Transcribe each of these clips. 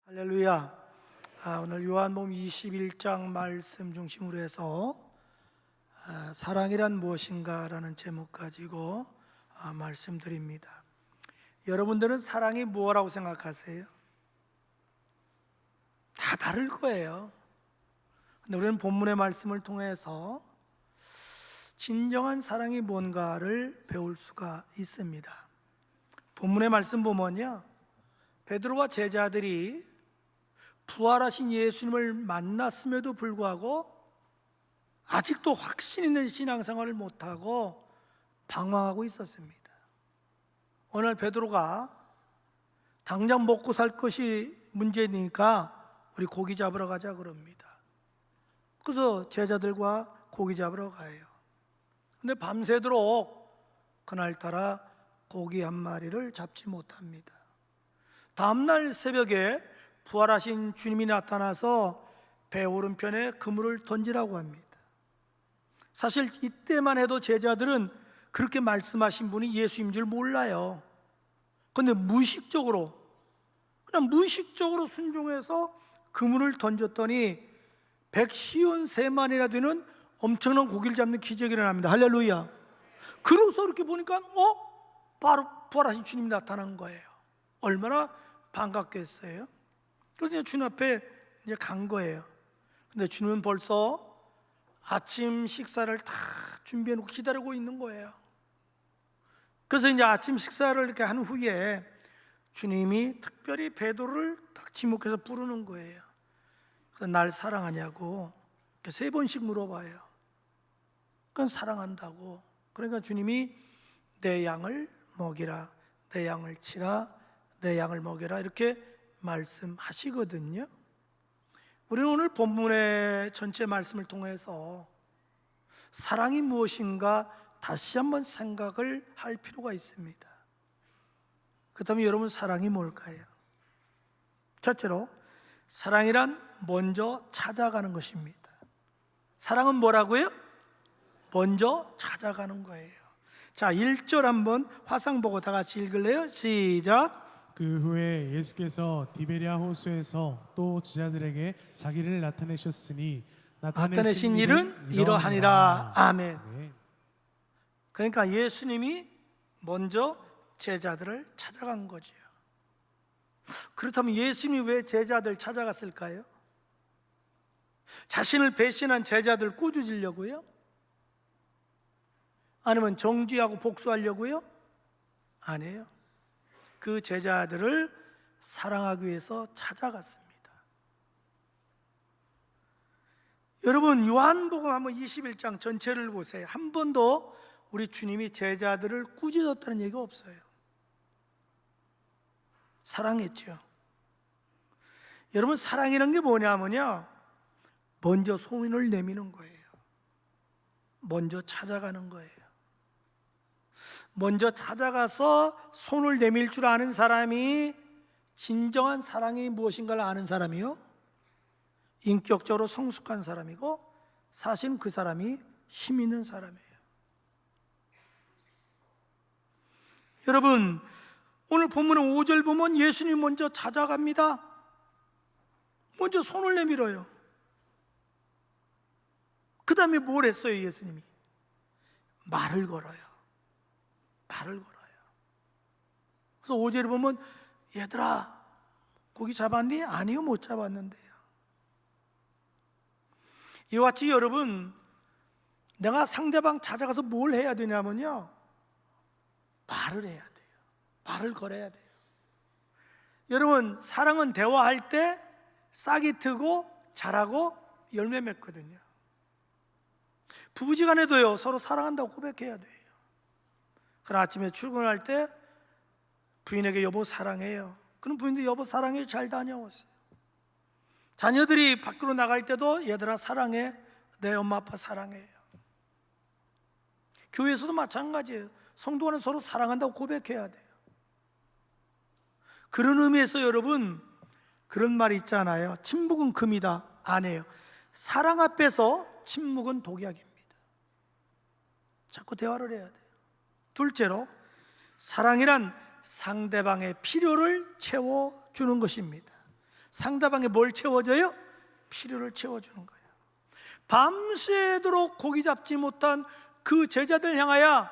할렐루야. 오늘 요한복음 21장 말씀 중심으로 해서 사랑이란 무엇인가라는 제목 가지고 말씀드립니다. 여러분들은 사랑이 뭐라고 생각하세요? 다 다를 거예요. 근데 우리는 본문의 말씀을 통해서 진정한 사랑이 뭔가를 배울 수가 있습니다. 본문의 말씀 보면요, 베드로와 제자들이 부활하신 예수님을 만났음에도 불구하고 아직도 확신 있는 신앙생활을 못하고 방황하고 있었습니다. 오늘 베드로가 당장 먹고 살 것이 문제니까 우리 고기 잡으러 가자 그럽니다. 그래서 제자들과 고기 잡으러 가요. 근데 밤새도록 그날따라 고기 한 마리를 잡지 못합니다. 다음날 새벽에 부활하신 주님이 나타나서 배 오른편에 그물을 던지라고 합니다. 사실 이때만 해도 제자들은 그렇게 말씀하신 분이 예수인 줄 몰라요. 그런데 그냥 무의식적으로 순종해서 그물을 던졌더니 153마리나 되는 엄청난 고기를 잡는 기적이 일어납니다. 할렐루야. 그러고서 이렇게 보니까 바로 부활하신 주님이 나타난 거예요. 얼마나 반갑겠어요. 그래서 주님 앞에 이제 간 거예요. 근데 주님은 벌써 아침 식사를 다 준비해 놓고 기다리고 있는 거예요. 그래서 이제 아침 식사를 이렇게 한 후에 주님이 특별히 베드로를 딱 지목해서 부르는 거예요. 그래서 날 사랑하냐고 이렇게 3번씩 물어봐요. 그건 사랑한다고. 그러니까 주님이 내 양을 먹이라, 내 양을 치라, 내 양을 먹여라 이렇게 말씀하시거든요. 우리는 오늘 본문의 전체 말씀을 통해서 사랑이 무엇인가 다시 한번 생각을 할 필요가 있습니다. 그렇다면 여러분, 사랑이 뭘까요? 첫째로, 사랑이란 먼저 찾아가는 것입니다. 사랑은 뭐라고요? 먼저 찾아가는 거예요. 자, 1절 한번 화상 보고 다 같이 읽을래요? 시작. 그 후에 예수께서 디베랴 호수에서 또 제자들에게 자기를 나타내셨으니 나타내신 일은 이러하니라. 아멘. 네. 그러니까 예수님이 먼저 제자들을 찾아간 거죠. 그렇다면 예수님이 왜 제자들 찾아갔을까요? 자신을 배신한 제자들 꾸짖으려고요? 아니면 정죄하고 복수하려고요? 아니에요. 그 제자들을 사랑하기 위해서 찾아갔습니다. 여러분, 요한복음 한번 21장 전체를 보세요. 한 번도 우리 주님이 제자들을 꾸짖었다는 얘기가 없어요. 사랑했죠. 여러분, 사랑이라는 게 뭐냐면요, 먼저 손을 내미는 거예요. 먼저 찾아가는 거예요. 먼저 찾아가서 손을 내밀 줄 아는 사람이 진정한 사랑이 무엇인가를 아는 사람이요, 인격적으로 성숙한 사람이고 사실 그 사람이 힘 있는 사람이에요. 여러분, 오늘 본문의 5절 보면 예수님이 먼저 찾아갑니다. 먼저 손을 내밀어요. 그 다음에 뭘 했어요? 예수님이 말을 걸어요. 말을 걸어요. 그래서 5절에 보면 얘들아, 고기 잡았니? 아니요, 못 잡았는데요. 이와 같이 여러분, 내가 상대방 찾아가서 뭘 해야 되냐면요, 말을 해야 돼요. 말을 걸어야 돼요. 여러분, 사랑은 대화할 때 싹이 트고 자라고 열매 맺거든요. 부부지간에도요, 서로 사랑한다고 고백해야 돼요. 그럼 아침에 출근할 때 부인에게 여보 사랑해요. 그럼 부인도 여보 사랑해, 잘 다녀오세요. 자녀들이 밖으로 나갈 때도 얘들아 사랑해, 내 엄마 아빠 사랑해요. 교회에서도 마찬가지예요. 성도 간에 서로 사랑한다고 고백해야 돼요. 그런 의미에서 여러분, 그런 말이 있잖아요. 침묵은 금이다. 아니에요. 사랑 앞에서 침묵은 독약입니다. 자꾸 대화를 해야 돼요. 둘째로, 사랑이란 상대방의 필요를 채워주는 것입니다. 상대방에 뭘 채워줘요? 필요를 채워주는 거예요. 밤새도록 고기 잡지 못한 그 제자들 향하여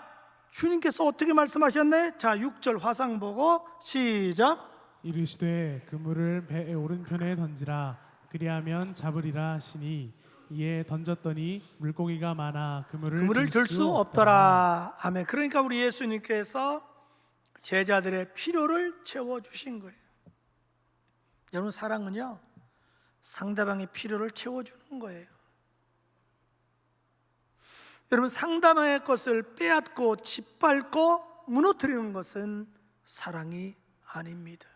주님께서 어떻게 말씀하셨네? 자, 6절 화상 보고 시작. 이르시되 그물을 배의 오른편에 던지라 그리하면 잡으리라 하시니 이에 던졌더니 물고기가 많아 그물을 들 수 없더라. 아멘. 그러니까 우리 예수님께서 제자들의 필요를 채워주신 거예요. 여러분, 사랑은요, 상대방의 필요를 채워주는 거예요. 여러분, 상대방의 것을 빼앗고 짓밟고 무너뜨리는 것은 사랑이 아닙니다.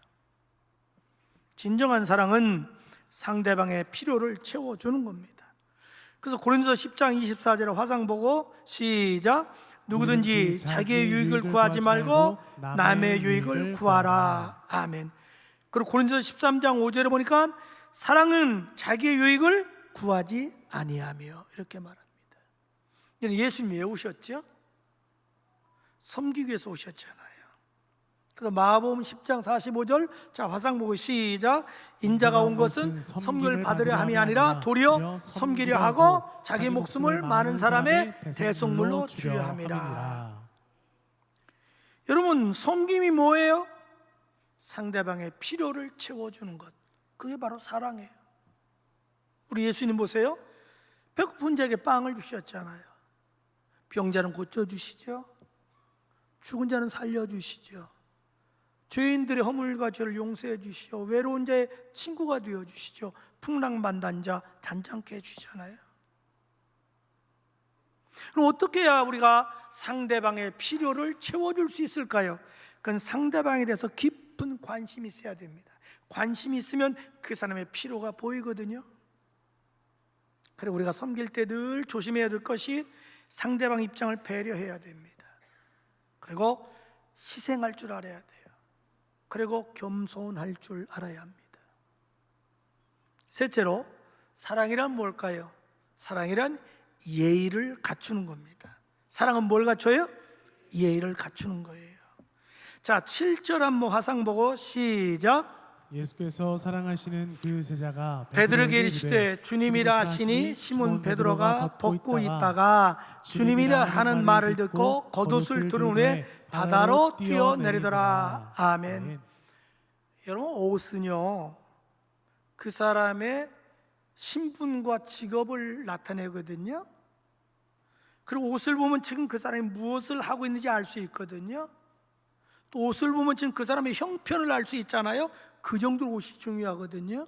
진정한 사랑은 상대방의 필요를 채워주는 겁니다. 그래서 고린도서 10장 24절에 화상 보고 시작. 누구든지 자기의 유익을 구하지 말고 남의 유익을 구하라. 아멘. 그리고 고린도서 13장 5절에 보니까 사랑은 자기의 유익을 구하지 아니하며 이렇게 말합니다. 예수님이 왜 오셨죠? 섬기기 위해서 오셨잖아요. 그래서 마가복음 10장 45절, 자, 화상 보고 시작. 인자가 온 것은 섬김을 받으려 함이 아니라 도리어 섬기려 하고 자기 목숨을 많은 사람의 대속물로 주려 함이라. 여러분, 섬김이 뭐예요? 상대방의 필요를 채워주는 것, 그게 바로 사랑이에요. 우리 예수님 보세요. 배고픈 자에게 빵을 주셨잖아요. 병자는 고쳐주시죠. 죽은 자는 살려주시죠. 죄인들의 허물과 죄를 용서해 주시오. 외로운 자의 친구가 되어 주시죠. 풍랑만난 자 잔잔케 해주잖아요. 그럼 어떻게 해야 우리가 상대방의 필요를 채워줄 수 있을까요? 그건 상대방에 대해서 깊은 관심이 있어야 됩니다. 관심이 있으면 그 사람의 필요가 보이거든요. 그래서 우리가 섬길 때 늘 조심해야 될 것이 상대방 입장을 배려해야 됩니다. 그리고 희생할 줄 알아야 돼요. 그리고 겸손할 줄 알아야 합니다. 셋째로, 사랑이란 뭘까요? 사랑이란 예의를 갖추는 겁니다. 사랑은 뭘 갖춰요? 예의를 갖추는 거예요. 자, 7절 한번 화상 보고 시작. 예수께서 사랑하시는 그 제자가 베드로에게 이르시되 주님이라 하시니 시몬 베드로가 벗고 있다가 주님이라 하는 말을 듣고 겉옷을 두른 후에 바다로 뛰어내리더라. 아멘. 여러분, 옷은요, 그 사람의 신분과 직업을 나타내거든요. 그리고 옷을 보면 지금 그 사람이 무엇을 하고 있는지 알 수 있거든요. 또 옷을 보면 지금 그 사람의 형편을 알 수 있잖아요. 그 정도로 옷이 중요하거든요.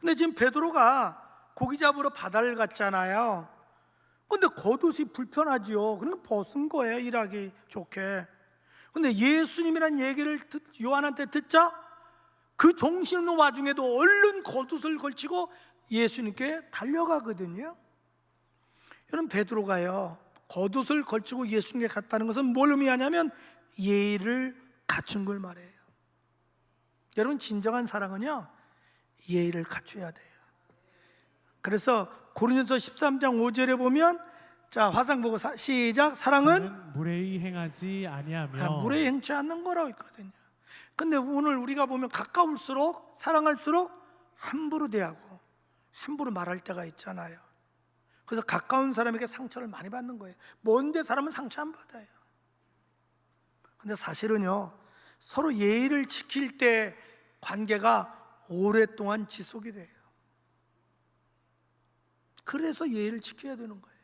근데 지금 베드로가 고기 잡으러 바다를 갔잖아요. 근데 겉옷이 불편하지요. 그러니까 벗은 거예요, 일하기 좋게. 근데 예수님이란 얘기를 요한한테 듣자 그 정신없는 와중에도 얼른 겉옷을 걸치고 예수님께 달려가거든요. 여러분, 베드로가요, 겉옷을 걸치고 예수님께 갔다는 것은 뭘 의미하냐면 예의를 갖춘 걸 말해요. 여러분, 진정한 사랑은요, 예의를 갖춰야 돼요. 그래서 고린도서 13장 5절에 보면, 자, 화상 보고 시작. 사랑은 무례히 행하지 아니하며. 무례히 행치 않는 거라고 있거든요. 근데 오늘 우리가 보면 가까울수록, 사랑할수록 함부로 대하고 함부로 말할 때가 있잖아요. 그래서 가까운 사람에게 상처를 많이 받는 거예요. 먼데 사람은 상처 안 받아요. 근데 사실은요, 서로 예의를 지킬 때 관계가 오랫동안 지속이 돼요. 그래서 예의를 지켜야 되는 거예요.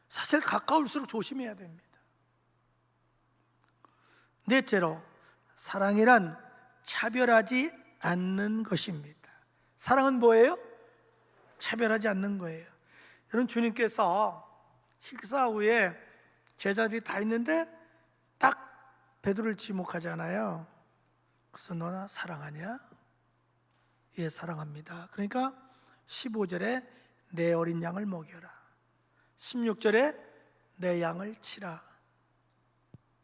사실 가까울수록 조심해야 됩니다. 넷째로, 사랑이란 차별하지 않는 것입니다. 사랑은 뭐예요? 차별하지 않는 거예요. 여러분, 주님께서 식사 후에 제자들이 다 있는데 딱 베드로를 지목하잖아요. 그래서 너나 사랑하냐? 예, 사랑합니다. 그러니까 15절에 내 어린 양을 먹여라. 16절에 내 양을 치라.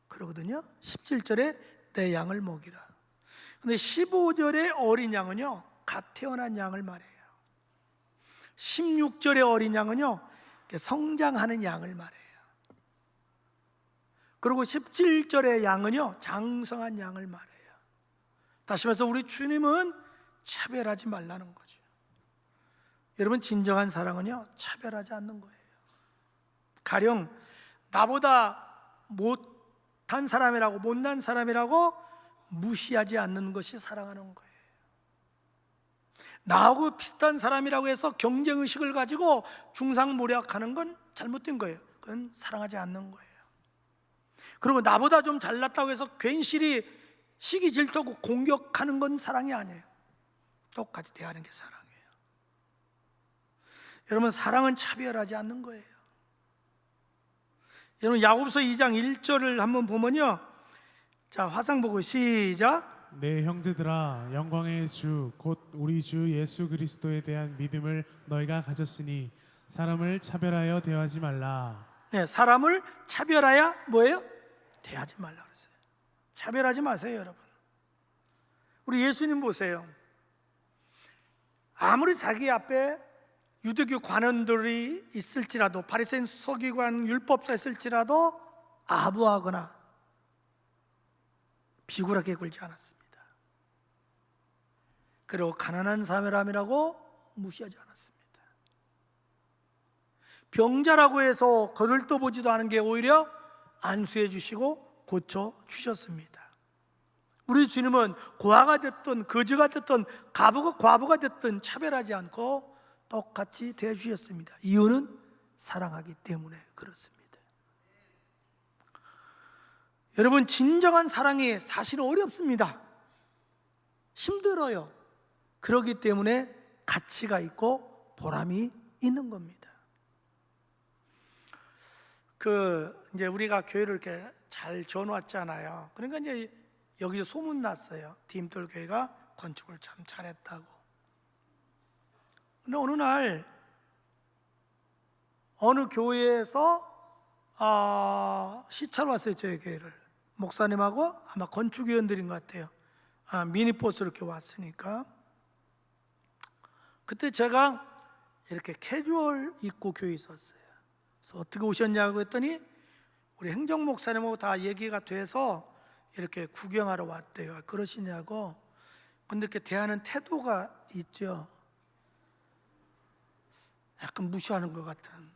그러거든요. 17절에 내 양을 먹이라. 근데 15절의 어린 양은요, 갓 태어난 양을 말해요. 16절의 어린 양은요, 성장하는 양을 말해요. 그리고 17절의 양은요, 장성한 양을 말해요. 다시 말해서 우리 주님은 차별하지 말라는 거죠. 여러분, 진정한 사랑은요, 차별하지 않는 거예요. 가령 나보다 못한 사람이라고, 못난 사람이라고 무시하지 않는 것이 사랑하는 거예요. 나하고 비슷한 사람이라고 해서 경쟁의식을 가지고 중상모략하는 건 잘못된 거예요. 그건 사랑하지 않는 거예요. 그리고 나보다 좀 잘났다고 해서 괜시리 시기 질투하고 공격하는 건 사랑이 아니에요. 똑같이 대하는 게 사랑이에요. 여러분, 사랑은 차별하지 않는 거예요. 여러분, 야고보서 2장 1절을 한번 보면요, 자, 화상 보고 시작. 내 형제들아, 영광의 주 곧 우리 주 예수 그리스도에 대한 믿음을 너희가 가졌으니 사람을 차별하여 대하지 말라. 네, 사람을 차별하여 뭐예요? 대하지 말라 그랬어요. 차별하지 마세요, 여러분. 우리 예수님 보세요. 아무리 자기 앞에 유대교 관원들이 있을지라도, 바리새인 서기관 율법사 있을지라도 아부하거나 비굴하게 굴지 않았습니다. 그리고 가난한 사람이라고 무시하지 않았습니다. 병자라고 해서 거들떠보지도 않은 게 오히려 안수해 주시고 고쳐 주셨습니다. 우리 주님은 고아가 됐든 거지가 됐든 과부가 됐든 차별하지 않고 똑같이 대해주셨습니다. 이유는 사랑하기 때문에 그렇습니다. 여러분, 진정한 사랑이 사실은 어렵습니다. 힘들어요. 그렇기 때문에 가치가 있고 보람이 있는 겁니다. 이제 우리가 교회를 이렇게 잘 지어놨잖아요. 그러니까 이제 여기서 소문 났어요. 디딤돌 교회가 건축을 참 잘했다고. 근데 어느 날 어느 교회에서 시차로 왔어요. 저희 교회를. 목사님하고 아마 건축위원들인 것 같아요. 미니버스로 이렇게 왔으니까. 그때 제가 이렇게 캐주얼 입고 교회에 있었어요. 그래서 어떻게 오셨냐고 했더니 우리 행정 목사님하고 다 얘기가 돼서 이렇게 구경하러 왔대요. 그러시냐고. 근데 이렇게 대하는 태도가 있죠. 약간 무시하는 것 같은,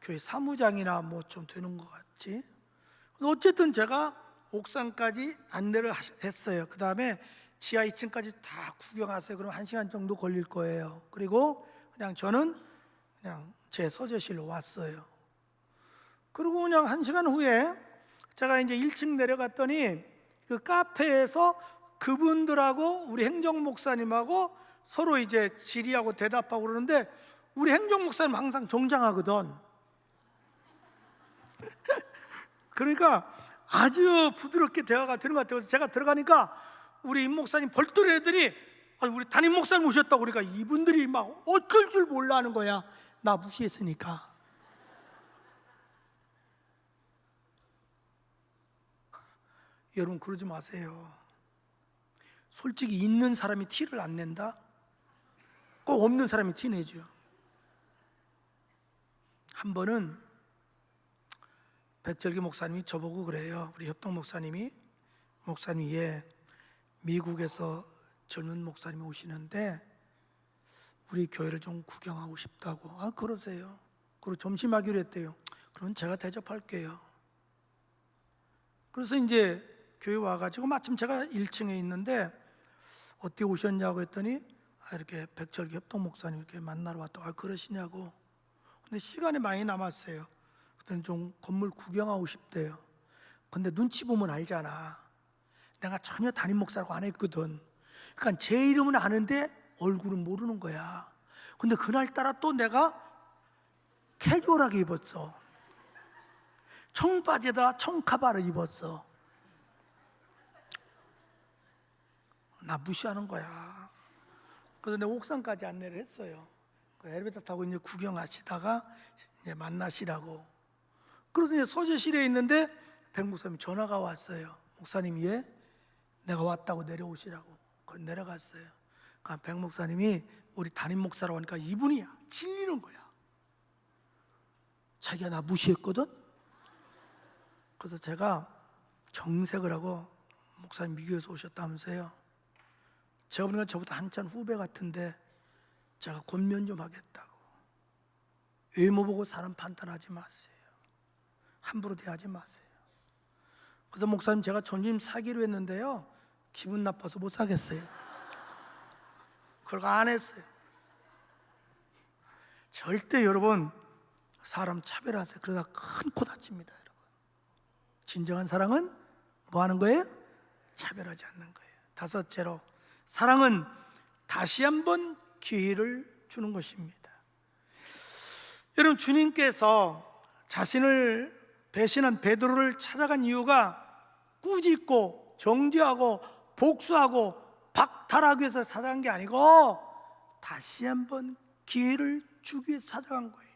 교회 사무장이나 좀 되는 것 같지. 어쨌든 제가 옥상까지 안내를 했어요. 그 다음에 지하 2층까지 다 구경하세요. 그럼 1시간 정도 걸릴 거예요. 그리고 저는 제 서재실로 왔어요. 그리고 1시간 후에 제가 이제 1층 내려갔더니 그 카페에서 그분들하고 우리 행정 목사님하고 서로 이제 질의하고 대답하고 그러는데, 우리 행정 목사님 항상 정장하거든. 그러니까 아주 부드럽게 대화가 되는 것 같아요. 그래서 제가 들어가니까 우리 임 목사님 벌떡이더니 우리 담임 목사님 오셨다고. 그러니까 이분들이 막 어쩔 줄 몰라 하는 거야. 나 무시했으니까. 여러분, 그러지 마세요. 솔직히 있는 사람이 티를 안 낸다? 꼭 없는 사람이 티 내죠. 한 번은 백절기 목사님이 저보고 그래요. 우리 협동 목사님이, 목사님, 미국에서 젊은 목사님이 오시는데 우리 교회를 좀 구경하고 싶다고. 그러세요. 그리고 점심하기로 했대요. 그럼 제가 대접할게요. 그래서 이제 교회 와가지고 마침 제가 1층에 있는데 어떻게 오셨냐고 했더니 이렇게 백절기 협동 목사님 이렇게 만나러 왔다고. 그러시냐고. 근데 시간이 많이 남았어요. 그때는 좀 건물 구경하고 싶대요. 근데 눈치 보면 알잖아. 내가 전혀 담임 목사라고 안 했거든. 그러니까 제 이름은 아는데 얼굴은 모르는 거야. 근데 그날따라 또 내가 캐주얼하게 입었어. 청바지에다 청카바를 입었어. 나 무시하는 거야. 그래서 내가 옥상까지 안내를 했어요. 그 엘리베이터 타고 이제 구경하시다가 이제 만나시라고. 그래서 이제 서재실에 있는데 백 목사님 전화가 왔어요. 목사님, 내가 왔다고 내려오시라고. 거기 내려갔어요. 그러니까 백 목사님이 우리 담임 목사라고 하니까 이분이 질리는 거야. 자기가 나 무시했거든. 그래서 제가 정색을 하고, 목사님 미국에서 오셨다면서요. 제가 보니까 저보다 한참 후배 같은데 제가 권면 좀 하겠다고. 외모 보고 사람 판단하지 마세요. 함부로 대하지 마세요. 그래서 목사님, 제가 전주님 사기로 했는데요, 기분 나빠서 못 사겠어요. 그걸 안 했어요. 절대 여러분 사람 차별하세요. 그러다 큰 코 다칩니다. 여러분, 진정한 사랑은 뭐 하는 거예요? 차별하지 않는 거예요. 다섯째로, 사랑은 다시 한번 기회를 주는 것입니다. 여러분, 주님께서 자신을 배신한 베드로를 찾아간 이유가 꾸짖고 정죄하고 복수하고 박탈하기 위해서 찾아간 게 아니고 다시 한번 기회를 주기 위해서 찾아간 거예요.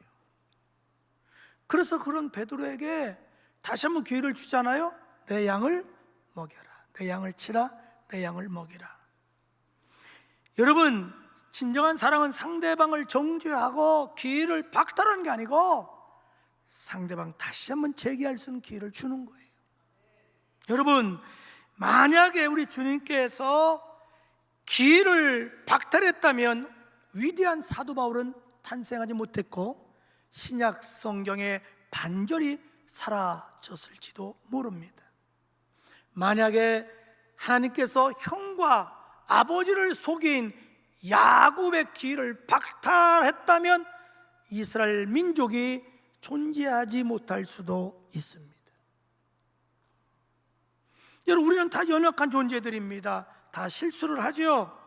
그래서 그런 베드로에게 다시 한번 기회를 주잖아요. 내 양을 먹여라. 내 양을 치라. 내 양을 먹이라. 여러분, 진정한 사랑은 상대방을 정죄하고 기회를 박탈하는 게 아니고 상대방 다시 한번 재기할 수 있는 기회를 주는 거예요. 여러분, 만약에 우리 주님께서 기회를 박탈했다면 위대한 사도 바울은 탄생하지 못했고 신약 성경의 반절이 사라졌을지도 모릅니다. 만약에 하나님께서 형과 아버지를 속인 야곱의 기회를 박탈했다면 이스라엘 민족이 존재하지 못할 수도 있습니다. 여러분, 우리는 다 연약한 존재들입니다. 다 실수를 하죠.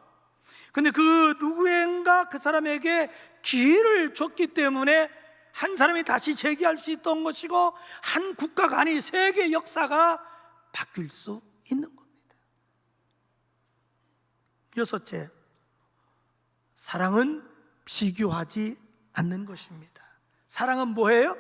근데 그 누구인가 그 사람에게 기회를 줬기 때문에 한 사람이 다시 재기할 수 있던 것이고 한 국가가 아니 세계 역사가 바뀔 수 있는 겁니다. 여섯째, 사랑은 비교하지 않는 것입니다. 사랑은 뭐예요?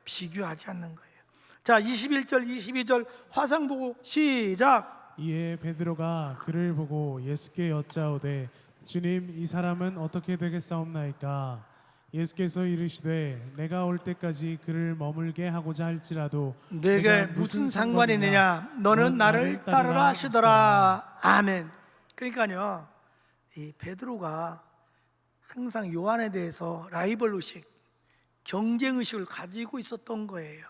비교하지 않는 거예요. 자, 21절 22절 화상 보고 시작. 이에 베드로가 그를 보고 예수께 여짜오되 주님, 이 사람은 어떻게 되겠사옵나이까? 예수께서 이르시되 내가 올 때까지 그를 머물게 하고자 할지라도 내게 무슨 상관이 있느냐? 너는 나를 따르라 하시더라. 아멘. 그러니까요, 이 베드로가 항상 요한에 대해서 라이벌 의식, 경쟁 의식을 가지고 있었던 거예요.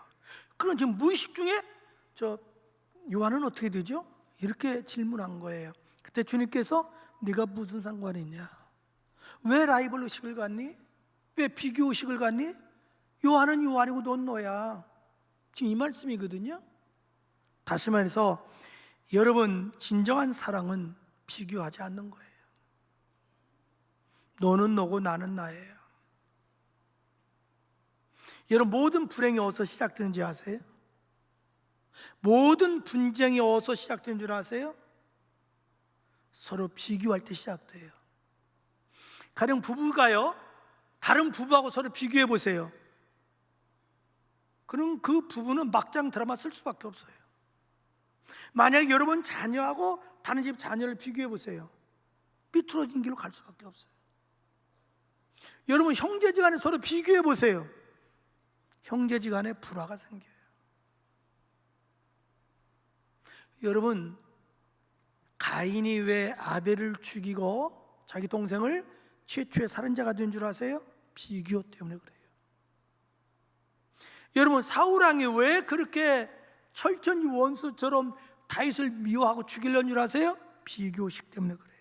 그럼 지금 무의식 중에 저 요한은 어떻게 되죠? 이렇게 질문한 거예요. 그때 주님께서 네가 무슨 상관이 있냐? 왜 라이벌 의식을 갖니? 왜 비교 의식을 갖니? 요한은 요한이고 넌 너야. 지금 이 말씀이거든요. 다시 말해서 여러분, 진정한 사랑은 비교하지 않는 거예요. 너는 너고 나는 나예요. 여러분, 모든 불행이 어디서 시작되는지 아세요? 모든 분쟁이 어디서 시작되는 줄 아세요? 서로 비교할 때 시작돼요. 가령 부부가요, 다른 부부하고 서로 비교해 보세요. 그럼 그 부부는 막장 드라마 쓸 수밖에 없어요. 만약 여러분 자녀하고 다른 집 자녀를 비교해 보세요. 삐뚤어진 길로 갈 수밖에 없어요. 여러분, 형제지간에 서로 비교해 보세요. 형제지간에 불화가 생겨요. 여러분, 가인이 왜 아벨을 죽이고 자기 동생을 최초의 살인자가 된 줄 아세요? 비교 때문에 그래요. 여러분, 사울왕이 왜 그렇게 철천지 원수처럼 다윗을 미워하고 죽이려는 줄 아세요? 비교식 때문에 그래요.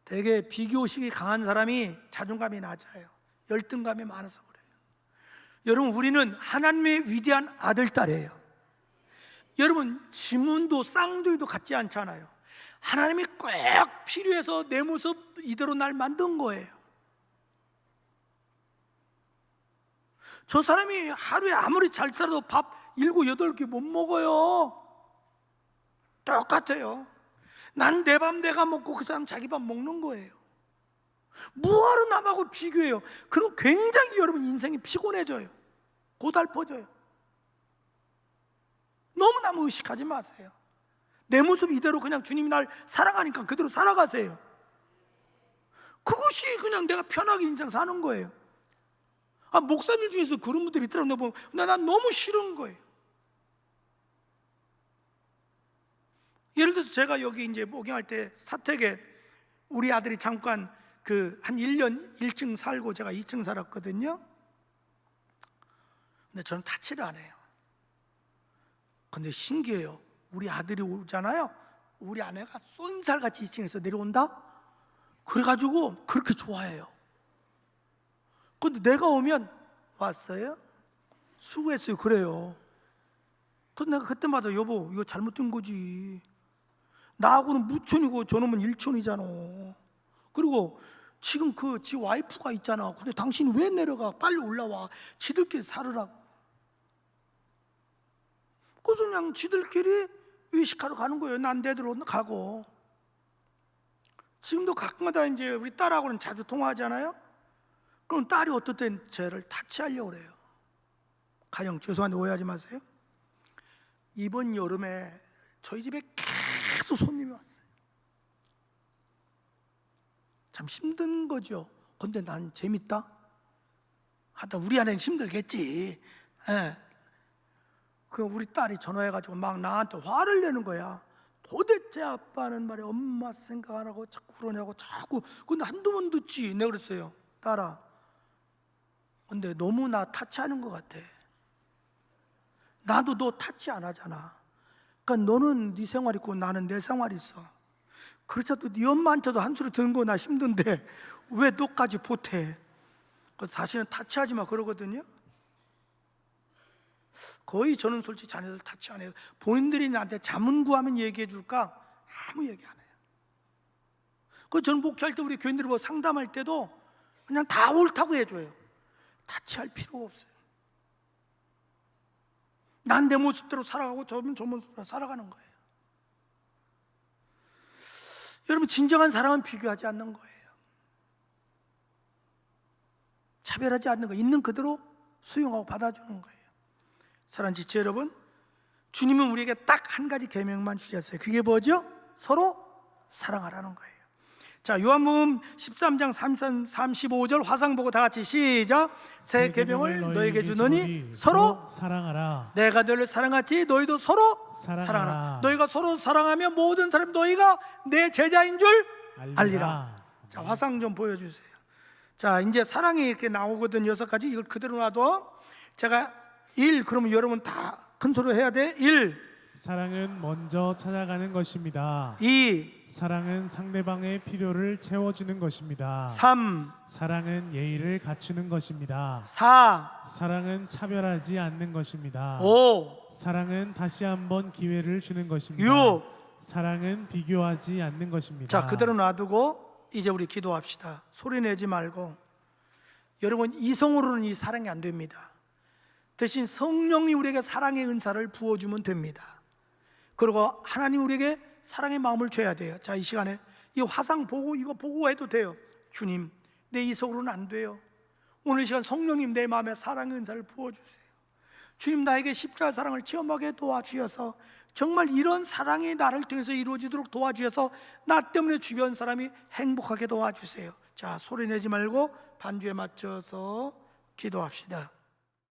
되게 비교식이 강한 사람이 자존감이 낮아요. 열등감이 많아서 그래요. 여러분, 우리는 하나님의 위대한 아들, 딸이에요. 여러분, 지문도 쌍둥이도 같지 않잖아요. 하나님이 꼭 필요해서 내 모습 이대로 날 만든 거예요. 저 사람이 하루에 아무리 잘 살아도 밥 7, 8개 못 먹어요. 똑같아요. 난 내 밥 내가 먹고 그 사람 자기 밥 먹는 거예요. 뭐하러 남하고 비교해요? 그럼 굉장히 여러분 인생이 피곤해져요. 고달퍼져요. 너무 남 의식하지 마세요. 내 모습 이대로 그냥 주님이 날 사랑하니까 그대로 살아가세요. 그것이 그냥 내가 편하게 인생 사는 거예요. 목사님 중에서 그런 분들이 있더라고요. 보면 난 너무 싫은 거예요. 예를 들어서 제가 여기 이제 목양할 때 사택에 우리 아들이 잠깐 한 1년 1층 살고 제가 2층 살았거든요. 근데 저는 타치를 안 해요. 근데 신기해요. 우리 아들이 오잖아요. 우리 아내가 쏜살같이 2층에서 내려온다? 그래가지고 그렇게 좋아해요. 근데 내가 오면 왔어요? 수고했어요. 그래요. 그래서 내가 그때마다 여보 이거 잘못된 거지. 나하고는 무촌이고 저놈은 일촌이잖아. 그리고 지금 지 와이프가 있잖아. 근데 당신 왜 내려가? 빨리 올라와. 지들끼리 살으라고. 그래서 그냥 지들끼리 외식하러 가는 거예요. 난 내대로 가고. 지금도 가끔마다 이제 우리 딸하고는 자주 통화하잖아요. 그럼 딸이 어떨 땐 쟤를 타치하려고 그래요. 가령 죄송한데 오해하지 마세요. 이번 여름에 저희 집에 계속 손님이 왔어요. 참 힘든 거죠. 근데 난 재밌다. 하여튼 우리 아내는 힘들겠지. 예. 그 우리 딸이 전화해가지고 막 나한테 화를 내는 거야. 도대체 아빠는 말이야 엄마 생각 안 하고 자꾸 그러냐고 자꾸. 근데 한두 번 듣지. 내가 그랬어요. 딸아, 근데 너무 나 타치하는 것 같아. 나도 너 타치 안 하잖아. 그러니까 너는 네 생활 있고 나는 내 생활 있어. 그렇다도 네 엄마한테도 한 소리 듣는 거 나 힘든데 왜 너까지 보태? 그래서 다시는 타치하지 마 그러거든요. 거의 저는 솔직히 자녀들 타치 안 해요. 본인들이 나한테 자문 구하면 얘기해 줄까? 아무 얘기 안 해요. 그 저는 목회할 때 우리 교인들 뭐 상담할 때도 그냥 다 옳다고 해줘요. 타치할 필요가 없어요. 난 내 모습대로 살아가고 저는 저 모습대로 살아가는 거예요. 여러분 진정한 사랑은 비교하지 않는 거예요. 차별하지 않는 거예요. 있는 그대로 수용하고 받아주는 거예요. 사랑하는 지체 여러분, 주님은 우리에게 딱 한 가지 계명만 주셨어요. 그게 뭐죠? 서로 사랑하라는 거예요. 자, 요한복음 13장 35절 화상 보고 다 같이 시작. 새 계명을 너에게 주노니 서로 사랑하라. 내가 너를 사랑하지 너희도 서로 사랑하라. 너희가 서로 사랑하면 모든 사람 너희가 내 제자인 줄 알리라. 자, 화상 좀 보여주세요. 자, 이제 사랑이 이렇게 나오거든. 6가지. 이걸 그대로 놔둬. 제가 1 그러면 여러분 다 큰 소리로 해야 돼. 1 사랑은 먼저 찾아가는 것입니다. 2 사랑은 상대방의 필요를 채워주는 것입니다. 3 사랑은 예의를 갖추는 것입니다. 4 사랑은 차별하지 않는 것입니다. 5 사랑은 다시 한번 기회를 주는 것입니다. 6 사랑은 비교하지 않는 것입니다. 자, 그대로 놔두고 이제 우리 기도합시다. 소리 내지 말고. 여러분 이성으로는 이 사랑이 안 됩니다. 대신 성령이 우리에게 사랑의 은사를 부어주면 됩니다. 그리고 하나님 우리에게 사랑의 마음을 줘야 돼요. 자, 이 시간에 이 화상 보고 이거 보고 해도 돼요. 주님, 내 이성으로는 안 돼요. 오늘 이 시간 성령님 내 마음에 사랑의 은사를 부어주세요. 주님, 나에게 십자가 사랑을 체험하게 도와주셔서 정말 이런 사랑이 나를 통해서 이루어지도록 도와주셔서 나 때문에 주변 사람이 행복하게 도와주세요. 자, 소리 내지 말고 반주에 맞춰서 기도합시다.